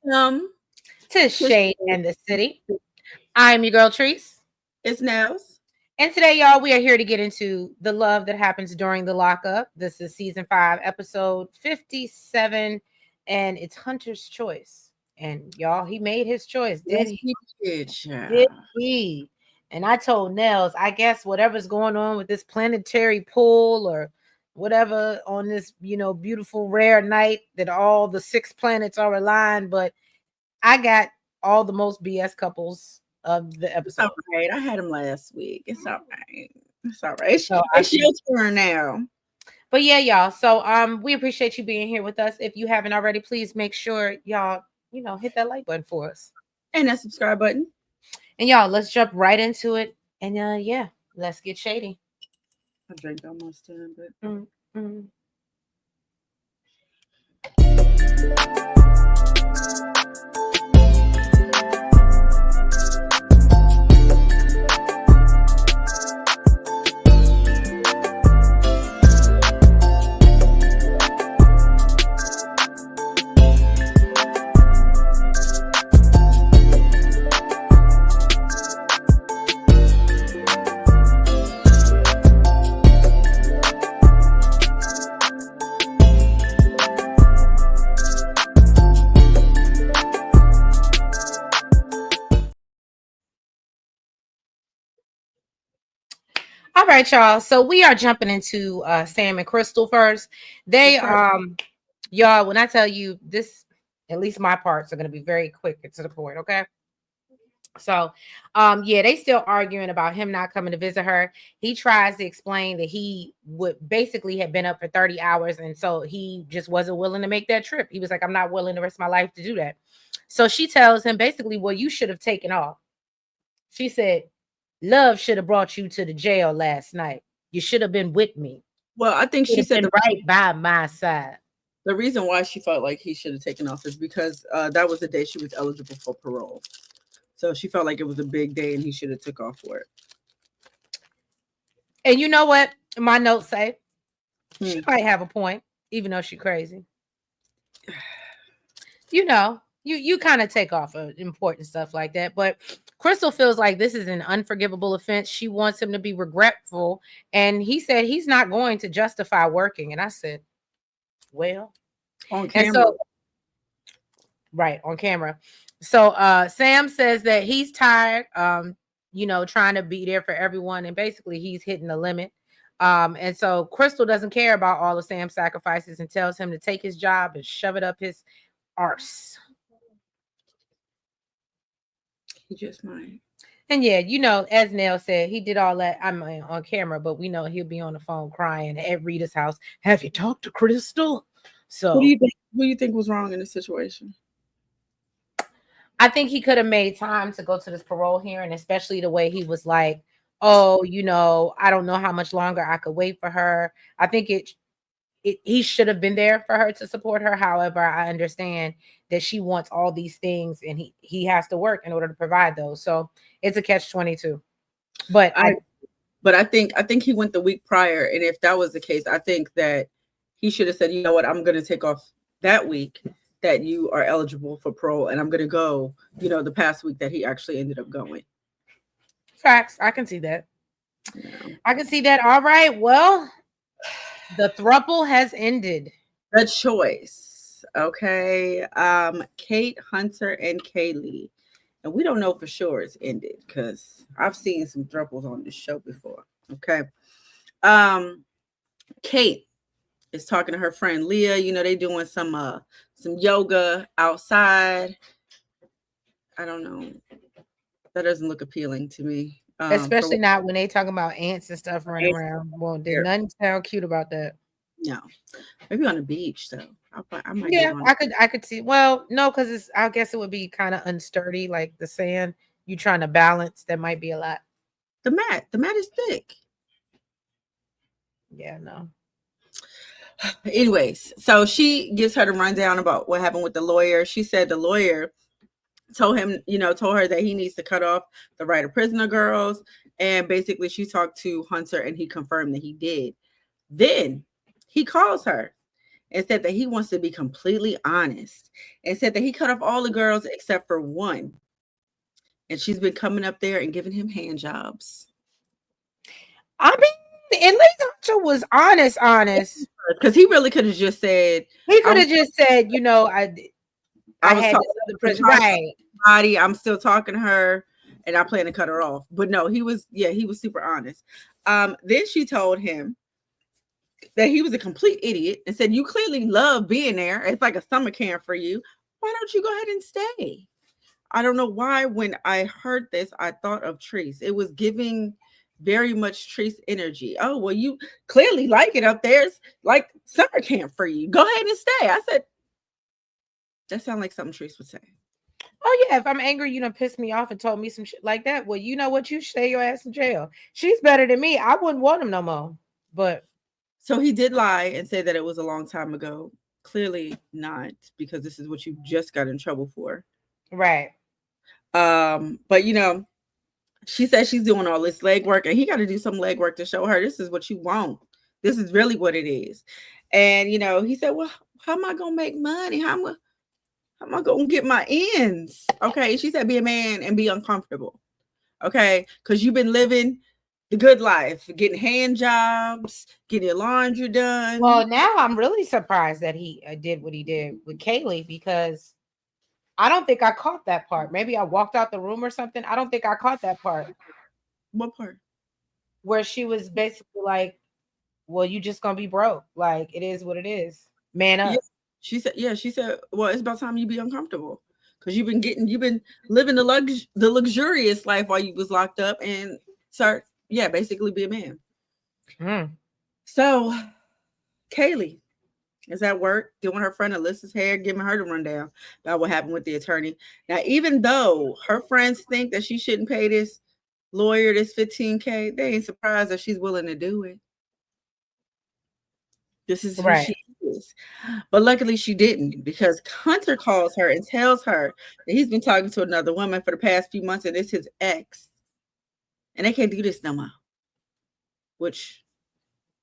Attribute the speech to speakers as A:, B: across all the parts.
A: Welcome
B: to
A: to
B: Shade and the City. I'm your girl Treese.
A: It's Nels.
B: And today, y'all, we are here to get into the love that happens during the lockup. This is season 5, episode 57, and it's Hunter's choice. And y'all, he made his choice, did
A: Yes,
B: he?
A: he did,
B: Did
A: child.
B: he? And I told Nels, I guess whatever's going on with this planetary pull or whatever on this, beautiful rare night that all the 6 planets are aligned, but I got all the most BS couples of the
A: It's all
B: episode.
A: right. I had him last week. It's all right. It's all right.
B: So I
A: It's
B: think,
A: your turn now.
B: but yeah, y'all. So we appreciate you being here with us. If you haven't already, please make sure y'all, hit that like button for us.
A: And that subscribe button.
B: And y'all, let's jump right into it. And yeah, let's get shady.
A: I drank almost 10, but
B: Mm-hmm. All right, y'all. So we are jumping into Sam and Krystal first. They y'all, when I tell you this, at least my parts are gonna be very quick and to the point, okay? So yeah, they still arguing about him not coming to visit her. He tries to explain that he would basically have been up for 30 hours, and so he just wasn't willing to make that trip. He was like, I'm not willing the rest of my life to do that. So she tells him basically, well, you should have taken off. She said, Love should have brought you to the jail last night. You should have been with me.
A: well, I think
B: Should
A: she
B: have
A: said
B: been right by my side.
A: the reason why she felt like he should have taken off is because that was the day she was eligible for parole. So she felt like it was a big day and he should have took off for it.
B: And you know what my notes say? She
A: Hmm.
B: might have a point, even though she's crazy. You kind of take off of important stuff like that. But Krystal feels like this is an unforgivable offense. She wants him to be regretful. And he said he's not going to justify working. And I said, well,
A: On
B: and
A: camera.
B: so right on camera. So Sam says that he's tired, trying to be there for everyone, and basically he's hitting the limit. And so Krystal doesn't care about all of Sam's sacrifices and tells him to take his job and shove it up his arse.
A: He just might.
B: And yeah, as Nell said, he did all that. I'm on camera, but we know he'll be on the phone crying at Rita's house. Have you talked to Krystal? So
A: What do you think? What do you think was wrong in this situation?
B: I think he could have made time to go to this parole hearing, especially the way he was like, oh, I don't know how much longer I could wait for her. I think he should have been there for her to support her. However, I understand that she wants all these things and he has to work in order to provide those. So it's a catch-22. But
A: I think he went the week prior, and if that was the case, I think that he should have said, you know what, I'm going to take off that week that you are eligible for parole, and I'm going to go, the past week that he actually ended up going.
B: facts, I can see that.
A: Yeah.
B: I can see that. All right. Well, the throuple has ended.
A: The choice, okay. Kate, Hunter, and Kayleigh. And we don't know for sure it's ended because I've seen some thruples on this show before. Okay. Kate is talking to her friend Leah. They doing some yoga outside. I don't know. That doesn't look appealing to me.
B: Especially not when they talking about ants and stuff running around. Well, did
A: Here.
B: nothing sound cute about that.
A: No, maybe on the beach though. I might
B: Yeah,
A: get on.
B: I could see. Well, no, because I guess it would be kind of unsturdy, like the sand. You trying to balance, that might be a lot.
A: The mat is thick.
B: Yeah, no.
A: Anyways, so she gives her the rundown about what happened with the lawyer. She said the lawyer told her that he needs to cut off the right of prisoner girls. And basically she talked to Hunter and he confirmed that he did. Then he calls her and said that he wants to be completely honest, and said that he cut off all the girls except for one. And she's been coming up there and giving him hand jobs.
B: I mean, at least Hunter was honest.
A: Because he really could have just said,
B: he could have just said, you know, I
A: was
B: had
A: talking
B: this other
A: to
B: person, right?
A: Body, I'm still talking to her, and I plan to cut her off. But no, he was super honest. Then she told him that he was a complete idiot and said, you clearly love being there. It's like a summer camp for you. Why don't you go ahead and stay? I don't know why when I heard this, I thought of Treese. It was giving very much Treese energy. Oh, well, you clearly like it up there. It's like summer camp for you. Go ahead and stay. I said, that sounds like something Treese would say.
B: Oh, yeah. If I'm angry, you done pissed me off and told me some shit like that. Well, you know what? You stay your ass in jail. She's better than me. I wouldn't want him no more. But
A: so he did lie and say that it was a long time ago. Clearly not, because this is what you just got in trouble for.
B: Right.
A: But you know, she says she's doing all this leg work, and he got to do some leg work to show her this is what you want. This is really what it is. And you know, he said, well, how am I gonna make money? How am I gonna get my ends? Okay. She said, be a man and be uncomfortable. Okay, because you've been living the good life, getting hand jobs, getting your laundry done.
B: Well, now I'm really surprised that he did what he did with Kayleigh, because I don't think I caught that part. Maybe I walked out the room or something. I don't think I caught that part.
A: What part?
B: Where she was basically like, well, you just gonna be broke. Like, it is what it is. Man up.
A: Yeah. She said, well, it's about time you be uncomfortable. Because you've been living the luxurious life while you was locked up, and start, basically be a man. So Kayleigh is at work doing her friend Alyssa's hair, giving her the rundown about what happened with the attorney. Now, even though her friends think that she shouldn't pay this lawyer this $15K, they ain't surprised that she's willing to do it. This is who she is. But luckily she didn't, because Hunter calls her and tells her that he's been talking to another woman for the past few months, and it's his ex. And they can't do this no more. Which,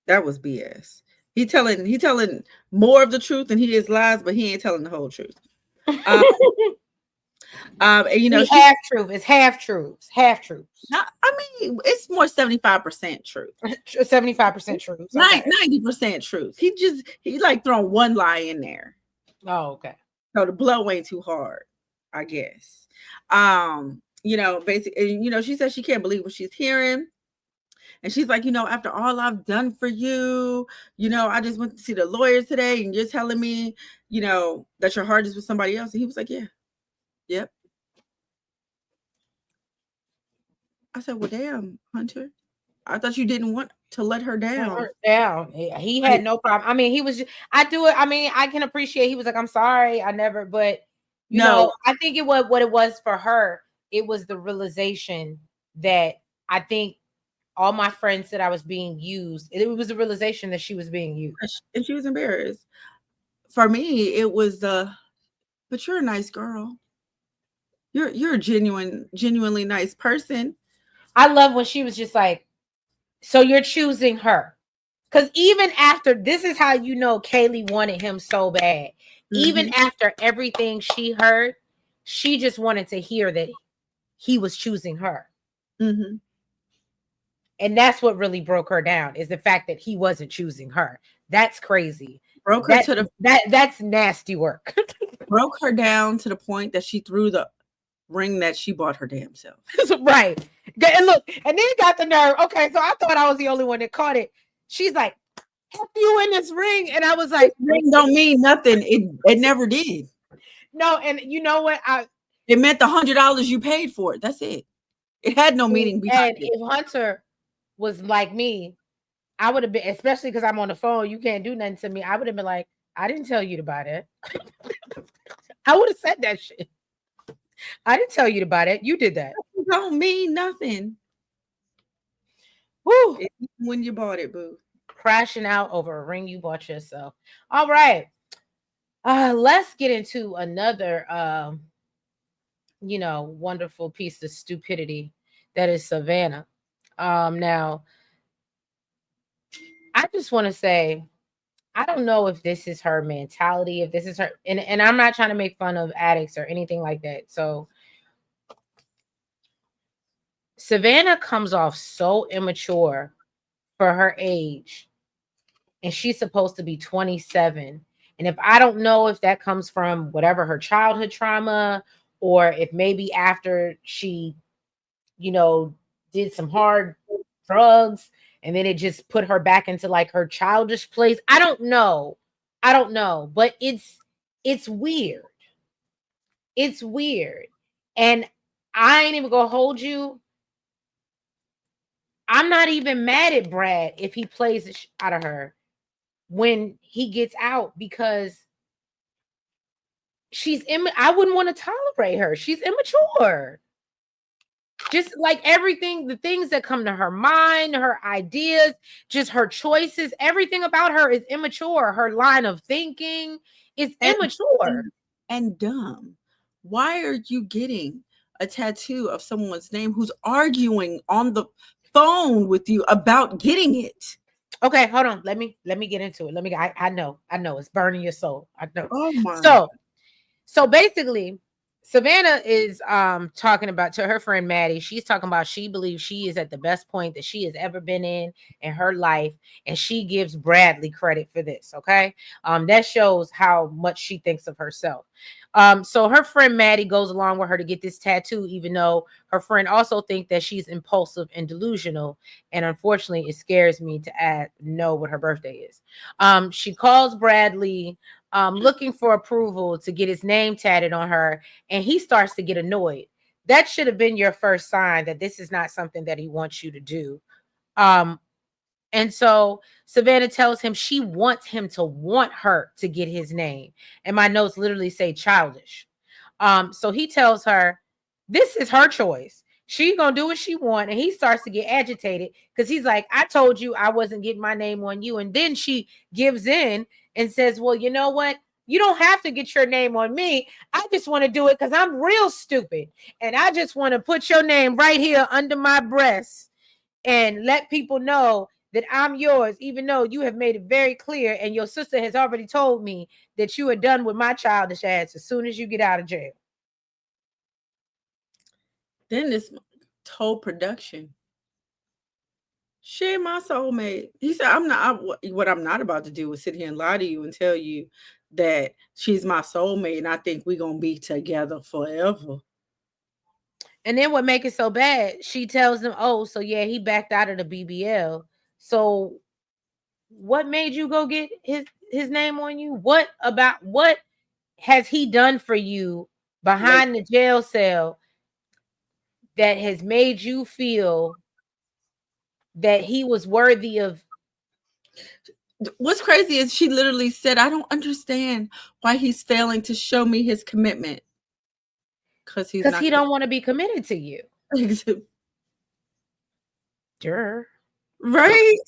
A: that was BS. He telling more of the truth than he is lies, but he ain't telling the whole truth. And you know,
B: half truth. It's half truths. Half truths.
A: I mean, it's more 75% truth.
B: 75% truth.
A: 90% truth. He like throwing one lie in there.
B: Oh, okay.
A: So the blow ain't too hard, I guess. You know, basically, you know, she says she can't believe what she's hearing. And she's like, you know, after all I've done for you, you know, I just went to see the lawyer today, and you're telling me, you know, that your heart is with somebody else. And he was like, yeah. Yep. I said, well, damn, Hunter. I thought you didn't want to let her down.
B: He had no problem. I mean, he was just, I do it. I mean, I can appreciate, he was like, I'm sorry, I never, but you know, I think it was what it was for her. It was the realization that I think all my friends said I was being used. It was the realization that she was being used.
A: And she was embarrassed. For me, it was but you're a nice girl. You're a genuinely nice person.
B: I love when she was just like, so you're choosing her. Because even after, this is how you know Kayleigh wanted him so bad. Mm-hmm. Even after everything she heard, she just wanted to hear that he was choosing her.
A: Mm-hmm.
B: And that's what really broke her down, is the fact that he wasn't choosing her. That's crazy.
A: Broke her
B: that's nasty work.
A: Broke her down to the point that she threw the ring that she bought her damn self.
B: Right. And look, and then got the nerve. Okay, so I thought I was the only one that caught it. She's like, F you in this ring. And I was like,
A: ring don't mean nothing. It never did.
B: No, and you know what?
A: It meant the $100 you paid for it. That's it. It had no meaning behind it.
B: If Hunter was like me, I would have been, especially because I'm on the phone, you can't do nothing to me. I would have been like, I didn't tell you to buy that. I would have said that shit. I didn't tell you to buy that. You did that.
A: It don't mean nothing.
B: Woo.
A: When you bought it, boo.
B: Crashing out over a ring you bought yourself. All right. Let's get into another you know, wonderful piece of stupidity that is Savannah. Now, I just want to say, I don't know if this is her mentality, if this is her, and I'm not trying to make fun of addicts or anything like that. So Savannah comes off so immature for her age, and she's supposed to be 27. And if I don't know if that comes from whatever her childhood trauma, or if maybe after she, did some hard drugs and then it just put her back into like her childish place. I don't know. But it's weird. It's weird. And I ain't even gonna hold you. I'm not even mad at Brad if he plays the out of her when he gets out, because I wouldn't want to tolerate her. She's immature. Just like everything, the things that come to her mind, her ideas, just her choices, everything about her is immature. Her line of thinking is immature
A: and dumb. Why are you getting a tattoo of someone's name who's arguing on the phone with you about getting it?
B: Okay, hold on. Let me get into it. I know it's burning your soul. I know.
A: Oh my.
B: So basically, Savannah is talking about to her friend Maddie. She's talking about she believes she is at the best point that she has ever been in her life, and she gives Bradly credit for this. Okay, that shows how much she thinks of herself. So her friend Maddie goes along with her to get this tattoo, even though her friend also thinks that she's impulsive and delusional. And unfortunately, it scares me to know what her birthday is. She calls Bradly looking for approval to get his name tatted on her, and he starts to get annoyed. That should have been your first sign that this is not something that he wants you to do. And so Savannah tells him she wants him to want her to get his name. And my notes literally say childish. So he tells her this is her choice. She's gonna do what she wants, and he starts to get agitated because he's like, I told you I wasn't getting my name on you. And then she gives in and says, well, you know what? You don't have to get your name on me. I just want to do it because I'm real stupid. And I just want to put your name right here under my breast and let people know that I'm yours, even though you have made it very clear. And your sister has already told me that you are done with my childish ass as soon as you get out of jail.
A: Then this whole production. She ain't my soulmate. He said, what I'm not about to do is sit here and lie to you and tell you that she's my soulmate and I think we're going to be together forever.
B: And then what make it so bad, she tells him, oh, so yeah, he backed out of the BBL. So what made you go get his name on you? What has he done for you behind the jail cell that has made you feel that he was worthy of?
A: What's crazy is she literally said, I don't understand why he's failing to show me his commitment. Because he
B: don't want to be committed to you. Sure.
A: Right.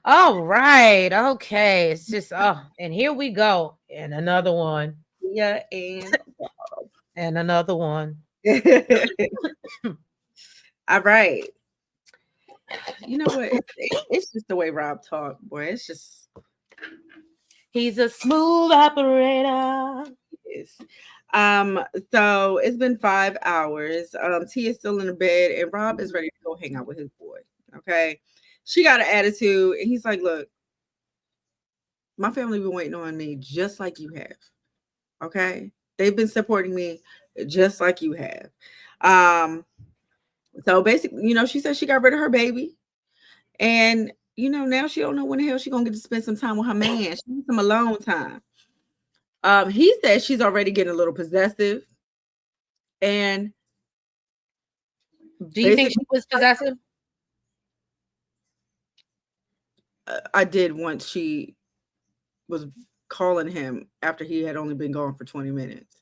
B: All right. Okay. It's just and here we go. And another one.
A: Yeah,
B: and another one.
A: All right. You know what? It's just the way Rob talked, boy. It's just
B: he's a smooth operator.
A: Yes. So it's been 5 hours. T is still in the bed, and Rob is ready to go hang out with his boy. Okay. She got an attitude, and he's like, look, my family been waiting on me just like you have. Okay. They've been supporting me just like you have. So basically, she said she got rid of her baby. And, now she don't know when the hell she's going to get to spend some time with her man. She needs some alone time. He said she's already getting a little possessive. And
B: do you think she was possessive?
A: I did once she was calling him after he had only been gone for 20 minutes.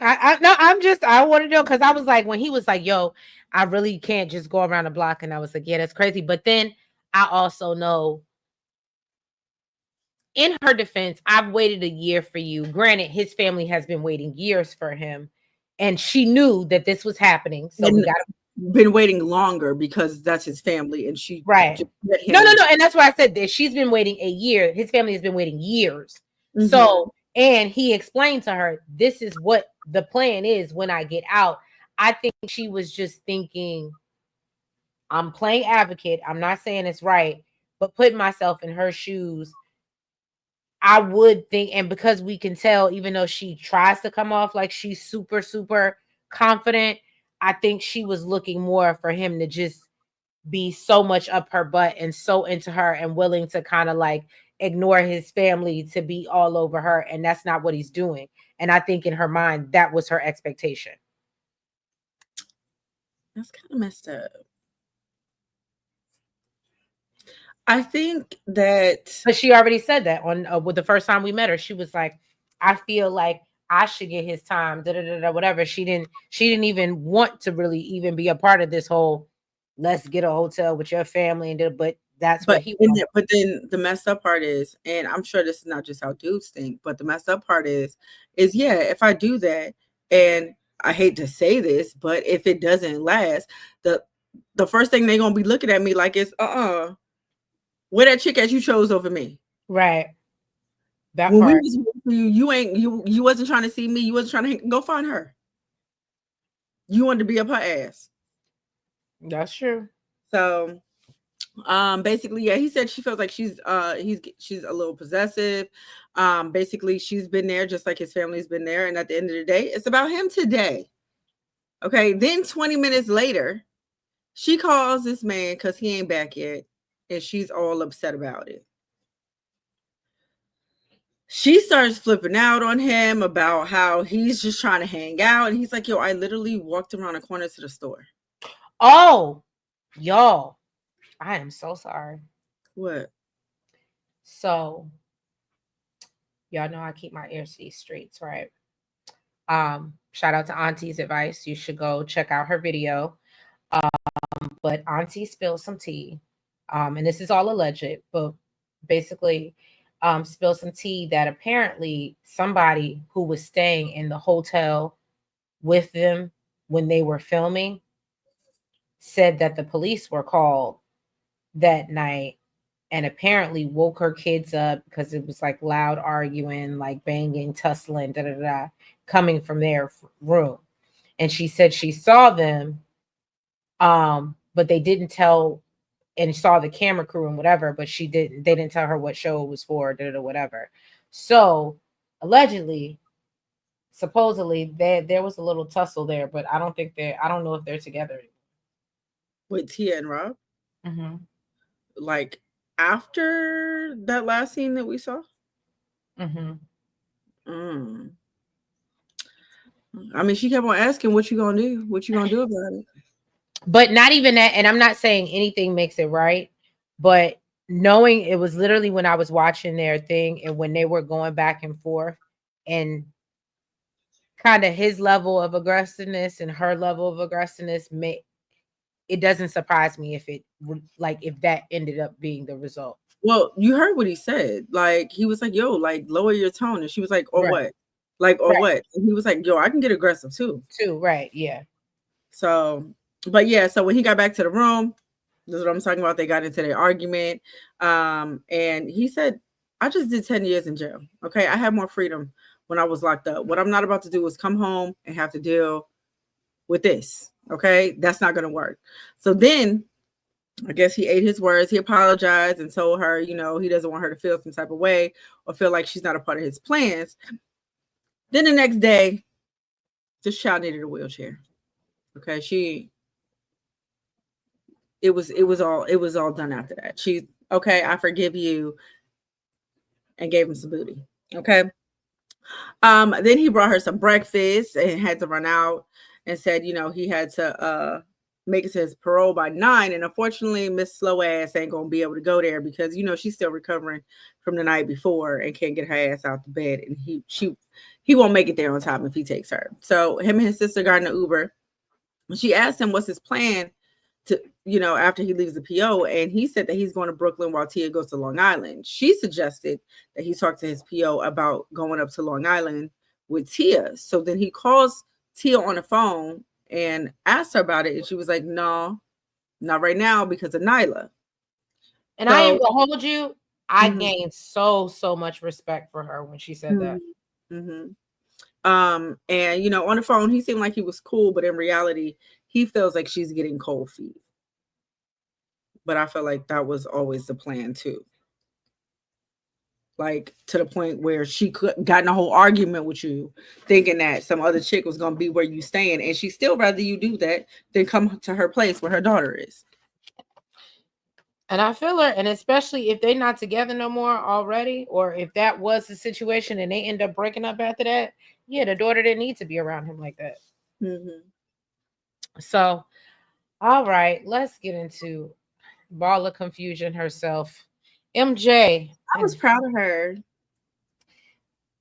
B: I want to know because I was like, when he was like, yo, I really can't just go around the block. And I was like, yeah, that's crazy. But then I also know, in her defense, I've waited a year for you. Granted, his family has been waiting years for him. And she knew that this was happening. So we got to
A: been waiting longer because that's his family, and she
B: right.
A: just let
B: No,
A: him.
B: no, no. And that's why I said that she's been waiting a year. His family has been waiting years.
A: Mhm.
B: So, and he explained to her, this is what the plan is when I get out. I think she was just thinking, I'm playing advocate. I'm not saying it's right, but putting myself in her shoes, I would think, and because we can tell, even though she tries to come off like she's super, super confident, I think she was looking more for him to just be so much up her butt and so into her and willing to kind of like ignore his family to be all over her. And that's not what he's doing. And I think in her mind, that was her expectation.
A: That's kind of messed up. I think that,
B: But she already said that on with the first time we met her. She was like, I feel like I should get his time, whatever. She didn't even want to really even be a part of this whole let's get a hotel with your family and but that's what he wanted.
A: but then the messed up part is, and I'm sure this is not just how dudes think, but the messed up part is yeah, if I do that, and I hate to say this, but if it doesn't last, the first thing they're gonna be looking at me like is where that chick at you chose over me.
B: Right. That
A: When
B: part.
A: we was waiting for you wasn't trying to see me, you wasn't trying to go find her. You wanted to be up her ass.
B: That's true.
A: So basically, yeah, he said she feels like she's a little possessive. Basically, she's been there just like his family's been there, and at the end of the day, it's about him today. Okay, then 20 minutes later, she calls this man because he ain't back yet, and she's all upset about it. She starts flipping out on him about how he's just trying to hang out, and he's like, yo, I literally walked around the corner to the store.
B: Oh, y'all, I am so sorry.
A: What?
B: So y'all know I keep my ears to these streets, right? Shout out to Auntie's advice. You should go check out her video. But Auntie spilled some tea. And this is all alleged, but basically spilled some tea that apparently somebody who was staying in the hotel with them when they were filming said that the police were called that night and apparently woke her kids up because it was like loud arguing, like banging, tussling, coming from their room. And she said she saw them, but they didn't tell, and saw the camera crew and whatever, but they didn't tell her what show it was for, whatever. So allegedly, supposedly, there was a little tussle there, but I don't know if they're together anymore.
A: With Tia and Rob?
B: Mm-hmm.
A: Like after that last scene that we saw?
B: Mm-hmm.
A: I mean, she kept on asking, what you gonna do? What you gonna do about it?
B: But not even that, and I'm not saying anything makes it right, but knowing it was literally when I was watching their thing and when they were going back and forth and kind of his level of aggressiveness and her level of aggressiveness, it doesn't surprise me if that ended up being the result.
A: Well, you heard what he said. Like, he was like, yo, like, lower your tone. And she was like, or
B: Right.
A: what? Like, or
B: Right.
A: what? And he was like, yo, I can get aggressive too.
B: Right. Yeah.
A: So, but yeah, so when he got back to the room, this is what I'm talking about. They got into their argument. And he said, I just did 10 years in jail. Okay. I had more freedom when I was locked up. What I'm not about to do is come home and have to deal with this. Okay. That's not going to work. So then I guess he ate his words. He apologized and told her, you know, he doesn't want her to feel some type of way or feel like she's not a part of his plans. Then the next day, this child needed a wheelchair. Okay. It was all done after that. She, okay, I forgive you, and gave him some booty. Okay. Then he brought her some breakfast and had to run out and said, you know, he had to make it to his parole by 9. And unfortunately, Miss Slow Ass ain't gonna be able to go there because, you know, she's still recovering from the night before and can't get her ass out the bed. And he won't make it there on time if he takes her. So him and his sister got in an Uber. She asked him what's his plan to, you know, after he leaves the PO, and he said that he's going to Brooklyn while Tia goes to Long Island. She suggested that he talk to his PO about going up to Long Island with Tia. So then he calls Tia on the phone and asked her about it, and she was like, "No, not right now because of Nyla."
B: And I ain't gonna hold you. I
A: Mhm.
B: gained so much respect for her when she said that.
A: Mm-hmm. And you know, on the phone, he seemed like he was cool, but in reality, he feels like she's getting cold feet. But I feel like that was always the plan too. Like to the point where she got in a whole argument with you, thinking that some other chick was gonna be where you staying, and she still rather you do that than come to her place where her daughter is.
B: And I feel her, and especially if they're not together no more already, or if that was the situation and they end up breaking up after that, yeah, the daughter didn't need to be around him like that.
A: Mm-hmm.
B: So, all right, let's get into ball of confusion herself. MJ.
A: I was proud of her.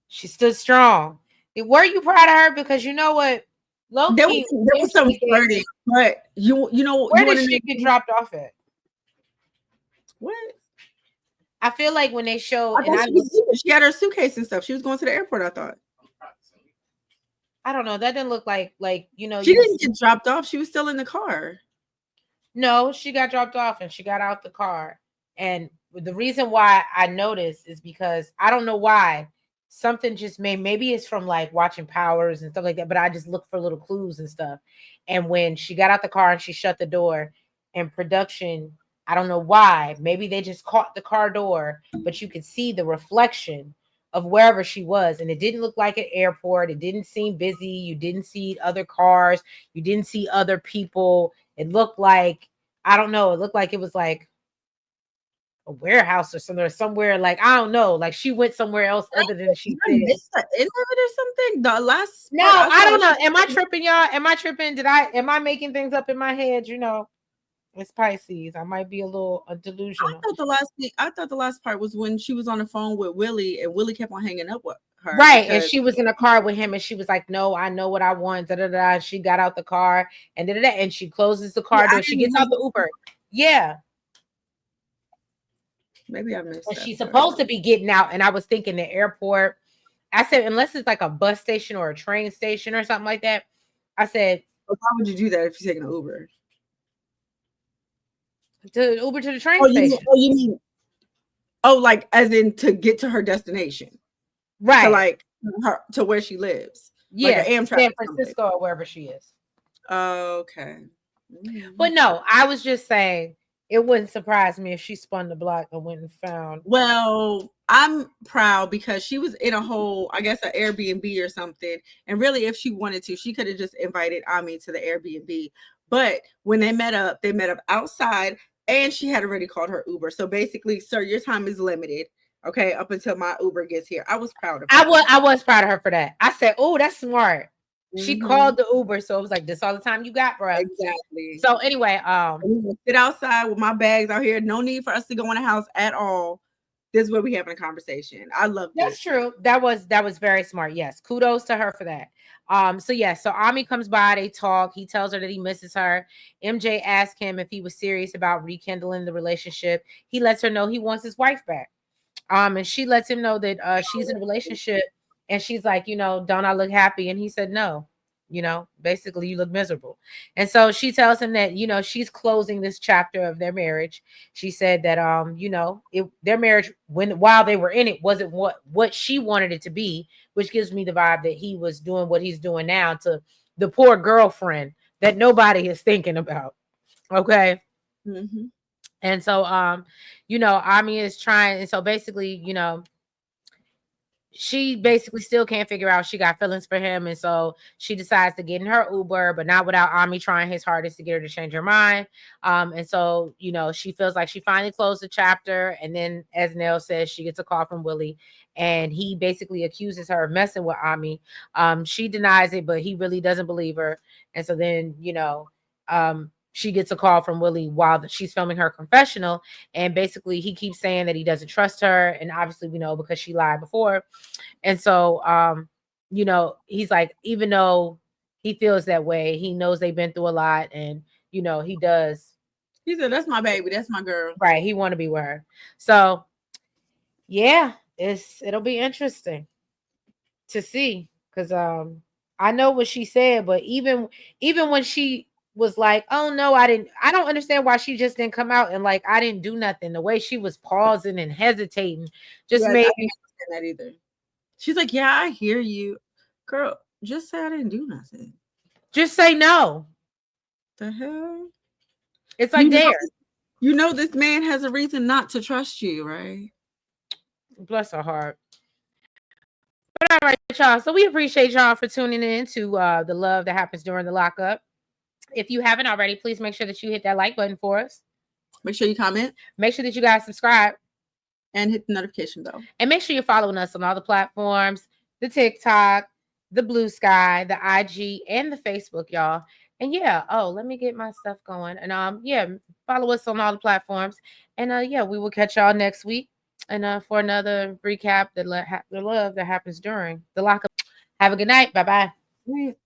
B: She stood strong. Were you proud of her? Because you know what? Low key,
A: there was some flirting, but you know,
B: where
A: you
B: did she get dropped off at?
A: What?
B: I feel like when they showed,
A: she had her suitcase and stuff. She was going to the airport, I thought.
B: I don't know. That didn't look like you know.
A: She didn't get dropped off. She was still in the car.
B: No, she got dropped off and she got out the car. And the reason why I noticed is because I don't know why. Something just maybe it's from like watching Powers and stuff like that, but I just look for little clues and stuff. And when she got out the car and she shut the door, and production, I don't know why, maybe they just caught the car door, but you could see the reflection of wherever she was, and it didn't look like an airport. It didn't seem busy. You didn't see other cars. You didn't see other people. It looked like, I don't know, it looked like it was like a warehouse or somewhere like, I don't know, like she went somewhere else other than she said.
A: Is it or something? The last
B: no, I don't know. Am I tripping, y'all? Am I tripping? Am I making things up in my head? You know, it's Pisces. I might be a little delusional.
A: I thought the last part was when she was on the phone with Willie and Willie kept on hanging up with her.
B: Right. And she was in a car with him and she was like, no, I know what I want. Da, da, da. She got out the car and and she closes the car door. She gets out the Uber. Yeah.
A: Maybe I missed that.
B: She's supposed to be getting out. And I was thinking the airport. I said, unless it's like a bus station or a train station or something like that. I said,
A: well, how would you do that if you're taking an Uber?
B: To Uber to the train station.
A: You mean like as in to get to her destination.
B: Right.
A: To like her to where she lives.
B: Yeah.
A: Like Amtrak,
B: San Francisco or wherever she is.
A: Okay.
B: But no, I was just saying it wouldn't surprise me if she spun the block and went and found.
A: Well, I'm proud because she was in a whole, I guess, an Airbnb or something. And really, if she wanted to, she could have just invited Ami to the Airbnb. But when they met up outside and she had already called her Uber. So basically, sir, your time is limited. Okay, up until my Uber gets here. I was proud of her.
B: I was proud of her for that. I said, oh, that's smart. She called the Uber, so it was like, this all the time you got, bro.
A: Exactly.
B: So anyway,
A: sit outside with my bags out here. No need for us to go in the house at all. This is where we having a conversation. I love that.
B: That's true. That was very smart. Yes, kudos to her for that. So yeah, so Ami comes by, they talk. He tells her that he misses her. MJ asked him if he was serious about rekindling the relationship. He lets her know he wants his wife back. And she lets him know that she's in a relationship. And she's like, you know, don't I look happy? And he said, no, you know, basically you look miserable. And so she tells him that, you know, she's closing this chapter of their marriage. She said that, you know, their marriage while they were in it wasn't what she wanted it to be, which gives me the vibe that he was doing what he's doing now to the poor girlfriend that nobody is thinking about. Okay.
A: Mm-hmm.
B: And so, you know, Ami is trying. And so basically, you know, she basically still can't figure out she got feelings for him. And so she decides to get in her Uber, but not without Ami trying his hardest to get her to change her mind. And so, you know, she feels like she finally closed the chapter. And then, as Nell says, she gets a call from Willie and he basically accuses her of messing with Ami. She denies it, but he really doesn't believe her. And so then, you know, she gets a call from Willie while she's filming her confessional. And basically he keeps saying that he doesn't trust her. And obviously we know because she lied before. And so, you know, he's like, even though he feels that way, he knows they've been through a lot. And, you know, he does.
A: He said, that's my baby. That's my girl.
B: Right. He want to be with her. So yeah, it'll be interesting to see. Cause, I know what she said, but even when she was like, "Oh no, I didn't," I don't understand why she just didn't come out and like, "I didn't do nothing." The way she was pausing and hesitating just
A: Yes,
B: made
A: I
B: me
A: didn't understand that either. She's like, yeah, I hear you, girl. Just say I didn't do nothing.
B: just say no.
A: The hell,
B: It's
A: you
B: like
A: know,
B: there.
A: you know, this man has a reason not to trust you, right?
B: Bless her heart. But all right, y'all. So we appreciate y'all for tuning in to the love that happens during the lockup. If you haven't already, please make sure that you hit that like button for us.
A: Make sure you comment.
B: Make sure that you guys subscribe.
A: And hit the notification bell.
B: And make sure you're following us on all the platforms, the TikTok, the BlueSky, the IG, and the Facebook, y'all. And yeah, let me get my stuff going. And yeah, follow us on all the platforms. And yeah, we will catch y'all next week. And for another recap, the love that happens during the lockup. Have a good night. Bye-bye.
A: Right.